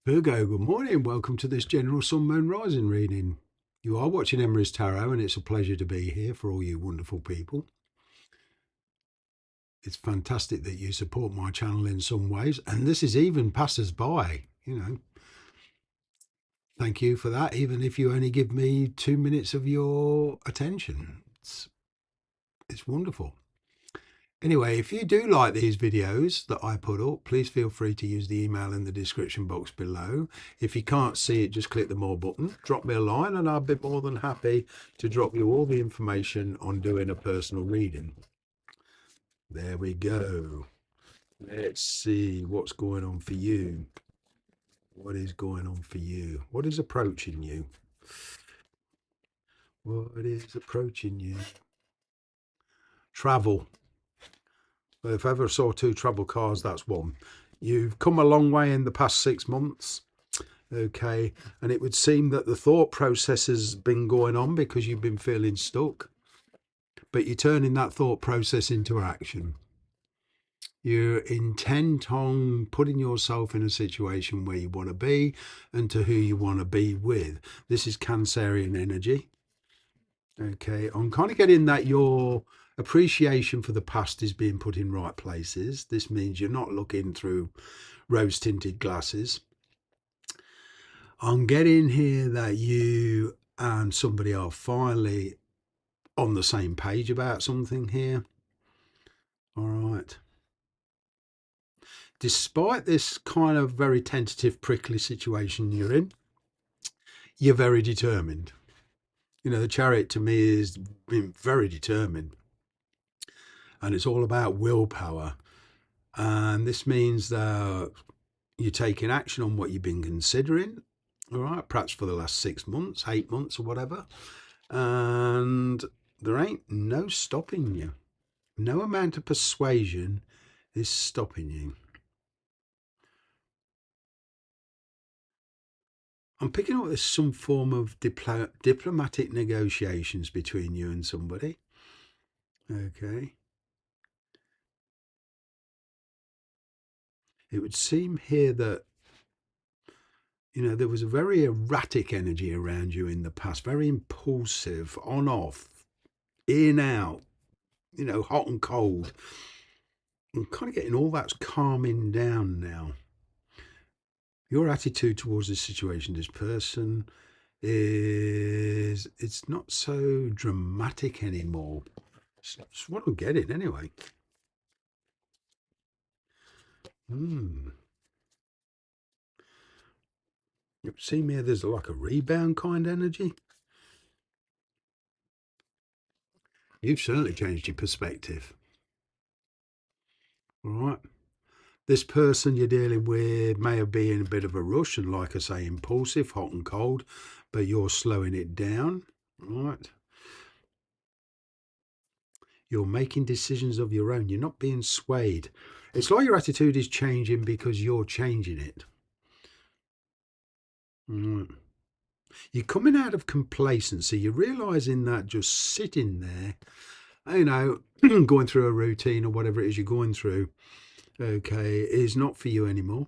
Virgo, good morning. Welcome to this general sun, moon, rising reading. You are watching Emery's Tarot, and it's a pleasure to be here for all you wonderful people. It's fantastic that you support my channel in some ways, and this is even passers-by, Thank you for that, even if you only give me 2 minutes of your attention. It's wonderful. Anyway, if you do like these videos that I put up, please feel free to use the email in the description box below. If you can't see it, just click the more button, drop me a line, and I'll be more than happy to drop you all the information on doing a personal reading. There we go. Let's see what's going on for you. What is going on for you? What is approaching you? What is approaching you? Travel. Well, if I ever saw two travel cards, that's one. You've come a long way in the past 6 months. Okay, and it would seem that the thought process has been going on because you've been feeling stuck, but you're turning that thought process into action. You're intent on putting yourself in a situation where you want to be and to who you want to be with. This is Cancerian energy. Okay, I'm kind of getting that your appreciation for the past is being put in right places. This means you're not looking through rose tinted glasses. I'm getting here that you and somebody are finally on the same page about something here. All right. Despite this kind of very tentative, prickly situation you're in, you're very determined. The Chariot to me is being very determined. And it's all about willpower. And this means that you're taking action on what you've been considering, all right, perhaps for the last 6 months, 8 months or whatever. And there ain't no stopping you. No amount of persuasion is stopping you. I'm picking up there's some form of diplomatic negotiations between you and somebody. Okay. It would seem here that, there was a very erratic energy around you in the past, very impulsive, on, off, in, out, hot and cold. I'm kind of getting all that's calming down now. Your attitude towards this situation, this person, it's not so dramatic anymore. It's what I'm getting anyway. You see me, there's like a rebound kind of energy. You've certainly changed your perspective. All right. This person you're dealing with may have been in a bit of a rush and, like I say, impulsive, hot and cold, but you're slowing it down. All right. You're making decisions of your own. You're not being swayed. It's like your attitude is changing because you're changing it. Right. You're coming out of complacency. You're realizing that just sitting there, going through a routine or whatever it is you're going through, okay, is not for you anymore.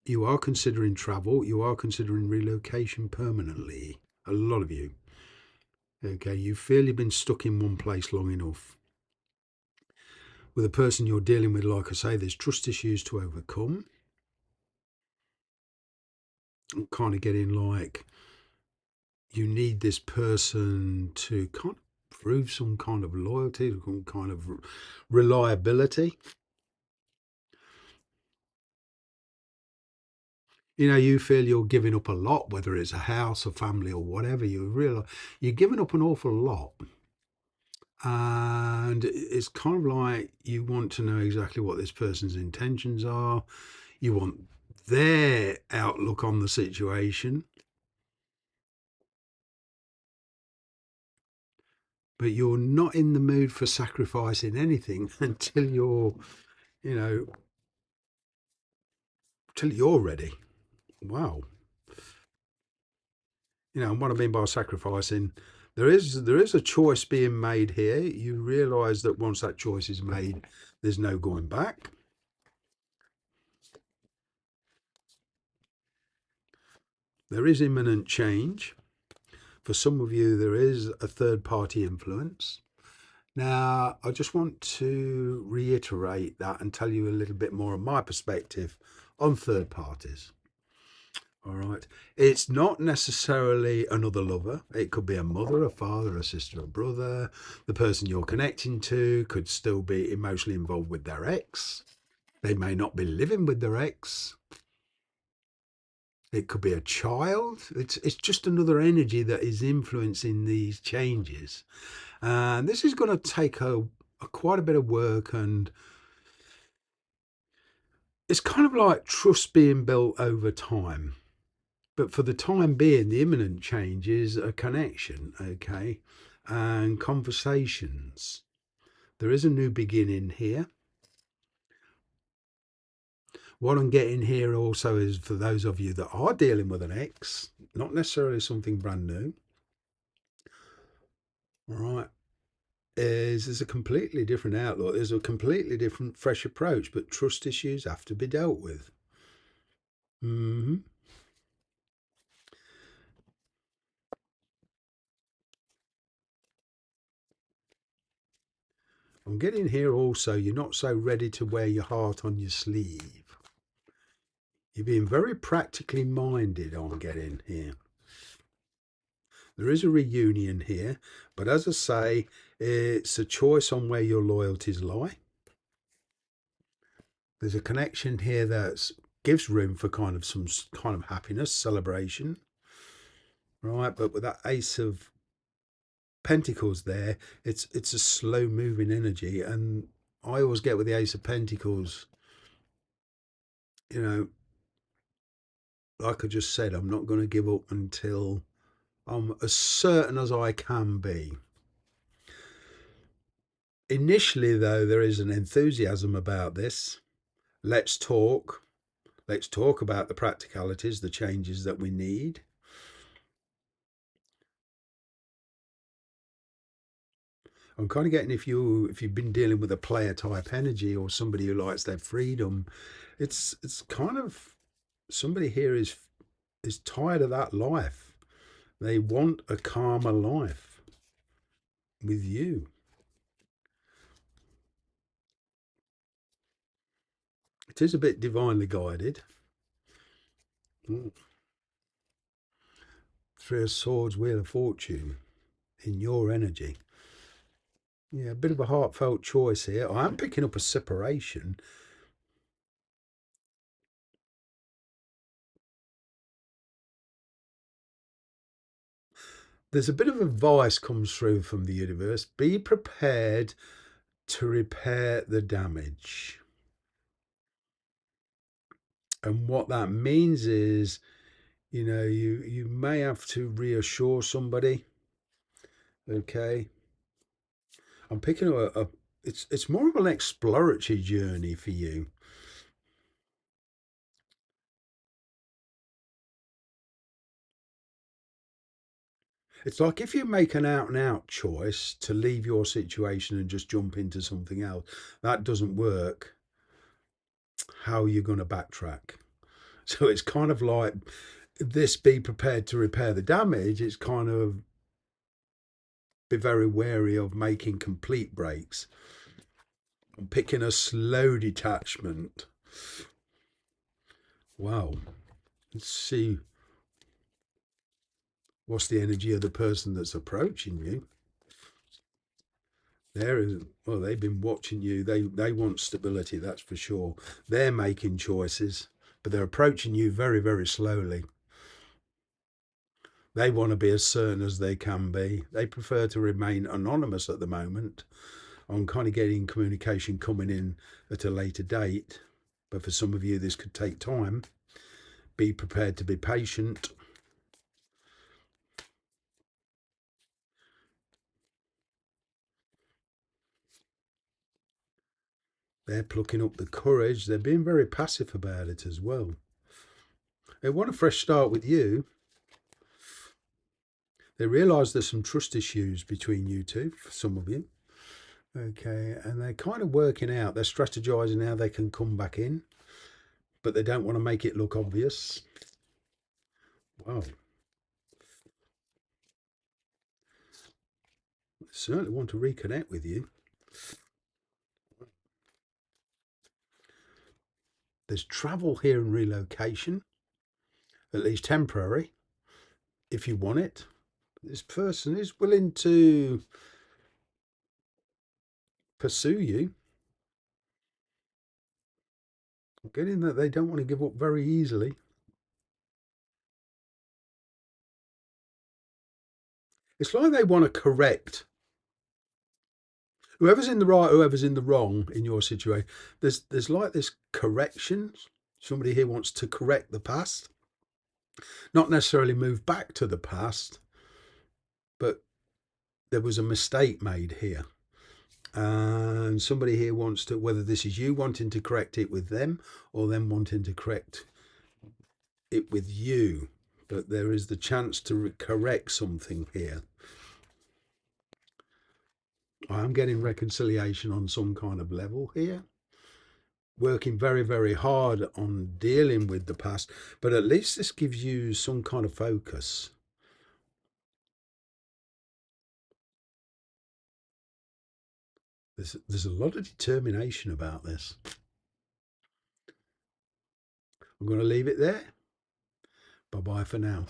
You are considering travel. You are considering relocation permanently. A lot of you. Okay, you feel you've been stuck in one place long enough. With the person you're dealing with, like I say, there's trust issues to overcome. I'm kind of getting like you need this person to kind of prove some kind of loyalty, some kind of reliability. You feel you're giving up a lot, whether it's a house, a family, or whatever. You realize you're giving up an awful lot. And it's kind of like you want to know exactly what this person's intentions are. You want their outlook on the situation. But you're not in the mood for sacrificing anything until you know, until you're ready. Wow. And what I mean by sacrificing, there is a choice being made here. You realise that once that choice is made, there's no going back. There is imminent change. For some of you, there is a third party influence. Now, I just want to reiterate that and tell you a little bit more of my perspective on third parties. All right. It's not necessarily another lover. It could be a mother, a father, a sister, a brother. The person you're connecting to could still be emotionally involved with their ex. They may not be living with their ex. It could be a child. It's just another energy that is influencing these changes. And this is going to take a quite a bit of work, and it's kind of like trust being built over time. But for the time being, the imminent change is a connection, okay, and conversations. There is a new beginning here. What I'm getting here also is for those of you that are dealing with an ex, not necessarily something brand new, all right, is there's a completely different outlook. There's a completely different, fresh approach, but trust issues have to be dealt with. Mm-hmm. I'm getting here also, you're not so ready to wear your heart on your sleeve. You're being very practically minded, I'm getting here. There is a reunion here, but as I say, it's a choice on where your loyalties lie. There's a connection here that gives room for kind of some kind of happiness, celebration, right? But with that Ace of Pentacles there, it's a slow moving energy, and I always get with the Ace of Pentacles, you know, like I just said, I'm not going to give up until I'm as certain as I can be. Initially, though, there is an enthusiasm about this. Let's talk. Let's talk about the practicalities, the changes that we need. I'm kind of getting if you've been dealing with a player type energy or somebody who likes their freedom, it's kind of somebody here is tired of that life. They want a calmer life with you. It is a bit divinely guided. Three of Swords, Wheel of Fortune in your energy. Yeah, a bit of a heartfelt choice here. I am picking up a separation. There's a bit of advice comes through from the universe. Be prepared to repair the damage. And what that means is, you may have to reassure somebody. Okay. I'm picking up it's more of an exploratory journey for you. It's like if you make an out and out choice to leave your situation and just jump into something else, that doesn't work. How are you going to backtrack? So it's kind of like this, be prepared to repair the damage. It's kind of be very wary of making complete breaks. I'm picking a slow detachment. Wow. Let's see. What's the energy of the person that's approaching you? Well, they've been watching you. They want stability, that's for sure. They're making choices, but they're approaching you very, very slowly. They want to be as certain as they can be. They prefer to remain anonymous at the moment. I'm kind of getting communication coming in at a later date, but for some of you, this could take time. Be prepared to be patient. They're plucking up the courage. They're being very passive about it as well. They want a fresh start with you. They realise there's some trust issues between you two, for some of you. Okay, and they're kind of working out, they're strategizing how they can come back in, but they don't want to make it look obvious. Wow. I certainly want to reconnect with you. There's travel here and relocation, at least temporary, if you want it. This person is willing to pursue you. I'm getting that they don't want to give up very easily. It's like they want to correct whoever's in the right, whoever's in the wrong in your situation. There's like this correction. Somebody here wants to correct the past, not necessarily move back to the past, but there was a mistake made here. And somebody here wants to, whether this is you wanting to correct it with them or them wanting to correct it with you, but there is the chance to correct something here. I'm getting reconciliation on some kind of level here. Working very, very hard on dealing with the past, but at least this gives you some kind of focus. There's a lot of determination about this. I'm going to leave it there. Bye bye for now.